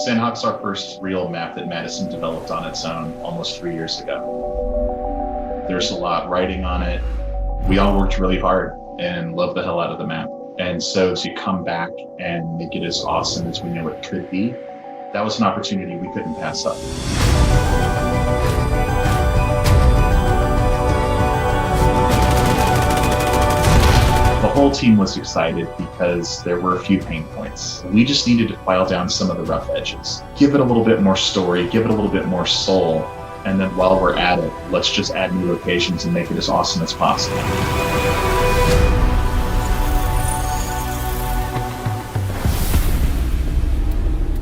Sandhawk's our first real map that Madison developed on its own almost 3 years ago. There's a lot riding on it. We all worked really hard and loved the hell out of the map. And so to come back and make it as awesome as we know it could be, that was an opportunity we couldn't pass up. The whole team was excited because there were a few pain points. We just needed to file down some of the rough edges, give it a little bit more story, give it a little bit more soul, and then while we're at it, let's just add new locations and make it as awesome as possible.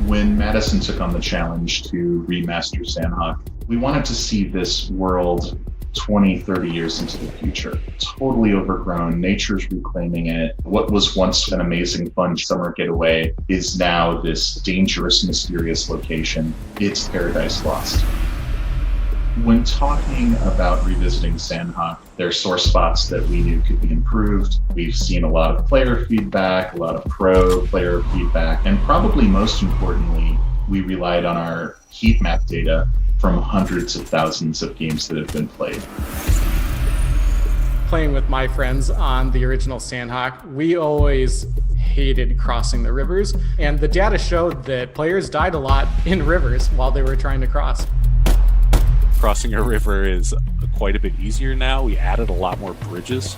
When Madison took on the challenge to remaster Sandhawk, we wanted to see this world 20, 30 years into the future. Totally overgrown, nature's reclaiming it. What was once an amazing, fun summer getaway is now this dangerous, mysterious location. It's Paradise Lost. When talking about revisiting Sandhawk, there are sore spots that we knew could be improved. We've seen a lot of player feedback, a lot of pro player feedback, and probably most importantly, we relied on our heat map data from hundreds of thousands of games that have been played. Playing with my friends on the original Sandhawk, we always hated crossing the rivers, and the data showed that players died a lot in rivers while they were trying to cross. Crossing a river is quite a bit easier now. We added a lot more bridges.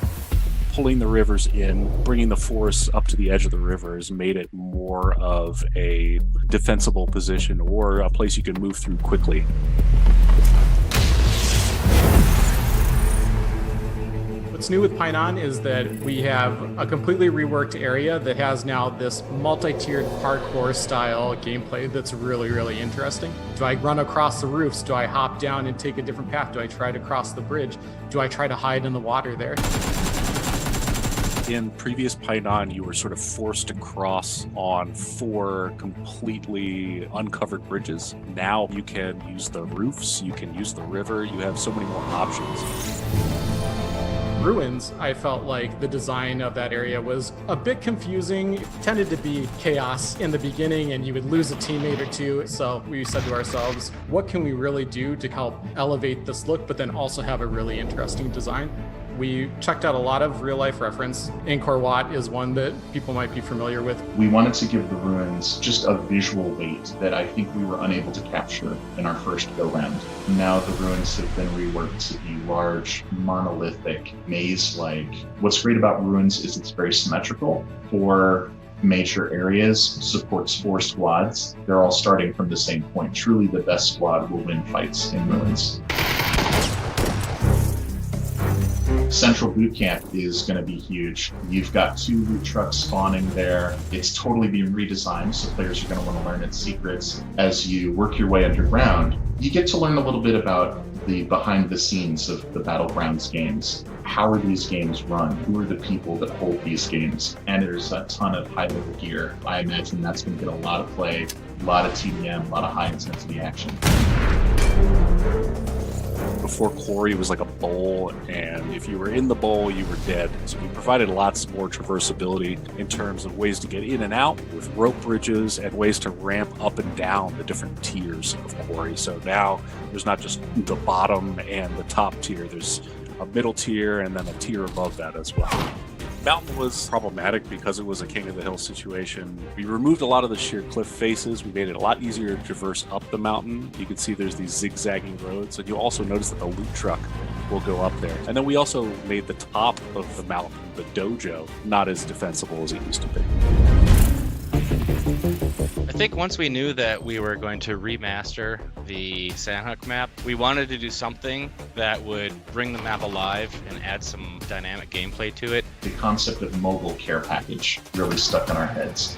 Pulling the rivers in, bringing the forest up to the edge of the river has made it more of a defensible position or a place you can move through quickly. What's new with Pinon is that we have a completely reworked area that has now this multi-tiered parkour style gameplay that's really, really interesting. Do I run across the roofs? Do I hop down and take a different path? Do I try to cross the bridge? Do I try to hide in the water there? In previous Pinon, you were sort of forced to cross on 4 completely uncovered bridges. Now you can use the roofs, you can use the river, you have so many more options. Ruins, I felt like the design of that area was a bit confusing. It tended to be chaos in the beginning and you would lose a teammate or two. So we said to ourselves, what can we really do to help elevate this look, but then also have a really interesting design? We checked out a lot of real-life reference. Angkor Wat is one that people might be familiar with. We wanted to give the ruins just a visual weight that I think we were unable to capture in our first go-round. Now the ruins have been reworked to be large, monolithic, maze-like. What's great about ruins is it's very symmetrical. 4 major areas supports 4 squads. They're all starting from the same point. Truly the best squad will win fights in ruins. Central Boot Camp is going to be huge. You've got 2 loot trucks spawning there. It's totally being redesigned, so players are going to want to learn its secrets. As you work your way underground, you get to learn a little bit about the behind the scenes of the Battlegrounds games. How are these games run? Who are the people that hold these games? And there's a ton of high-level gear. I imagine that's going to get a lot of play, a lot of TDM, a lot of high-intensity action. Before Quarry was like a bowl, and if you were in the bowl, you were dead. So we provided lots more traversability in terms of ways to get in and out with rope bridges and ways to ramp up and down the different tiers of Quarry. So now there's not just the bottom and the top tier, there's a middle tier and then a tier above that as well. Mountain was problematic because it was a King of the Hill situation. We removed a lot of the sheer cliff faces. We made it a lot easier to traverse up the mountain. You can see there's these zigzagging roads, and you also notice that the loot truck will go up there. And then we also made the top of the mountain, the dojo, not as defensible as it used to be. I think once we knew that we were going to remaster the Sandhawk map, we wanted to do something that would bring the map alive and add some dynamic gameplay to it. The concept of mobile care package really stuck in our heads.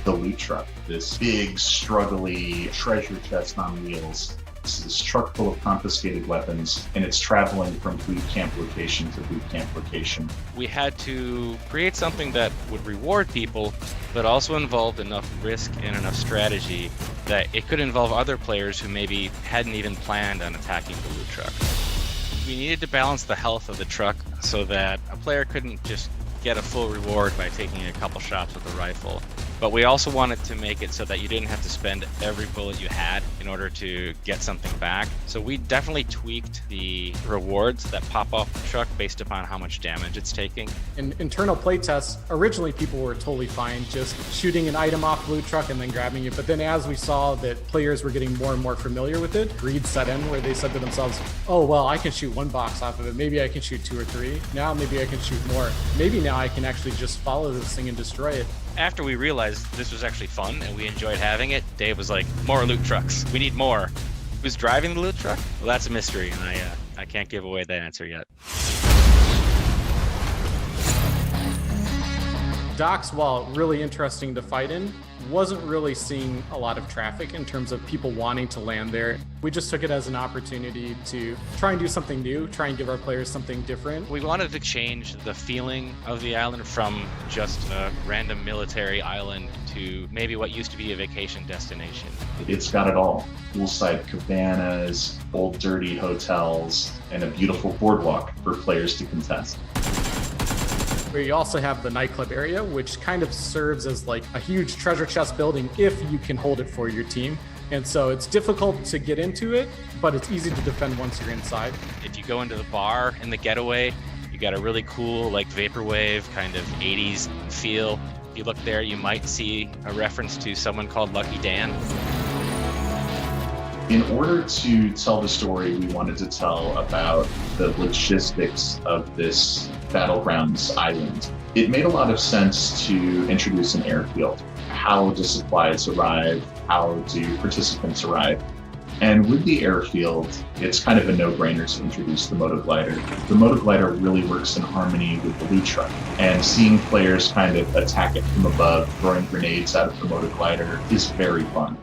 The loot truck, this big, struggly treasure chest on wheels. It's this truck full of confiscated weapons, and it's traveling from boot camp location to boot camp location. We had to create something that would reward people, but also involved enough risk and enough strategy that it could involve other players who maybe hadn't even planned on attacking the loot truck. We needed to balance the health of the truck so that a player couldn't just get a full reward by taking a couple shots with a rifle. but we also wanted to make it so that you didn't have to spend every bullet you had in order to get something back. So we definitely tweaked the rewards that pop off the truck based upon how much damage it's taking. In internal playtests, originally people were totally fine just shooting an item off the loot truck and then grabbing it. But then as we saw that players were getting more and more familiar with it, greed set in where they said to themselves, oh, well, I can shoot one box off of it. Maybe I can shoot 2 or 3. Now maybe I can shoot more. Maybe now I can actually just follow this thing and destroy it. After we realized this was actually fun and we enjoyed having it, Dave was like, more loot trucks. We need more. Who's driving the loot truck? Well, that's a mystery, and I can't give away that answer yet. Docks, while really interesting to fight in, wasn't really seeing a lot of traffic in terms of people wanting to land there. We just took it as an opportunity to try and do something new, try and give our players something different. We wanted to change the feeling of the island from just a random military island to maybe what used to be a vacation destination. It's got it all. Poolside cabanas, old dirty hotels, and a beautiful boardwalk for players to contest. We also have the nightclub area, which kind of serves as like a huge treasure chest building if you can hold it for your team. And so it's difficult to get into it, but it's easy to defend once you're inside. If you go into the bar in the getaway, you got a really cool like vaporwave kind of 80s feel. If you look there, you might see a reference to someone called Lucky Dan. In order to tell the story we wanted to tell about the logistics of this Battlegrounds island, it made a lot of sense to introduce an airfield. How do supplies arrive? How do participants arrive? And with the airfield, it's kind of a no-brainer to introduce the Motoglider. The Motoglider really works in harmony with the loot truck, and seeing players kind of attack it from above, throwing grenades out of the Motoglider is very fun.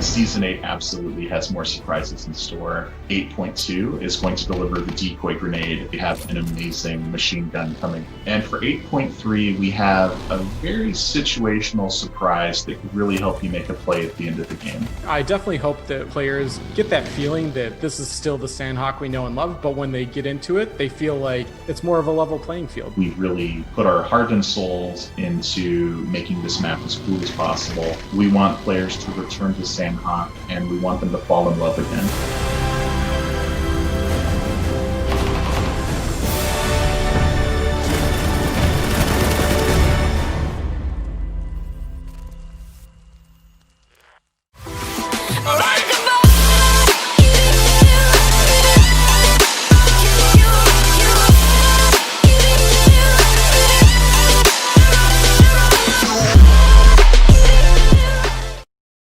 Season 8 absolutely has more surprises in store. 8.2 is going to deliver the decoy grenade. We have an amazing machine gun coming. And for 8.3, we have a very situational surprise that could really help you make a play at the end of the game. I definitely hope that players get that feeling that this is still the Sandhawk we know and love, but when they get into it, they feel like it's more of a level playing field. We really put our heart and souls into making this map as cool as possible. We want players to return to Sandhawk, and we want them to fall in love again.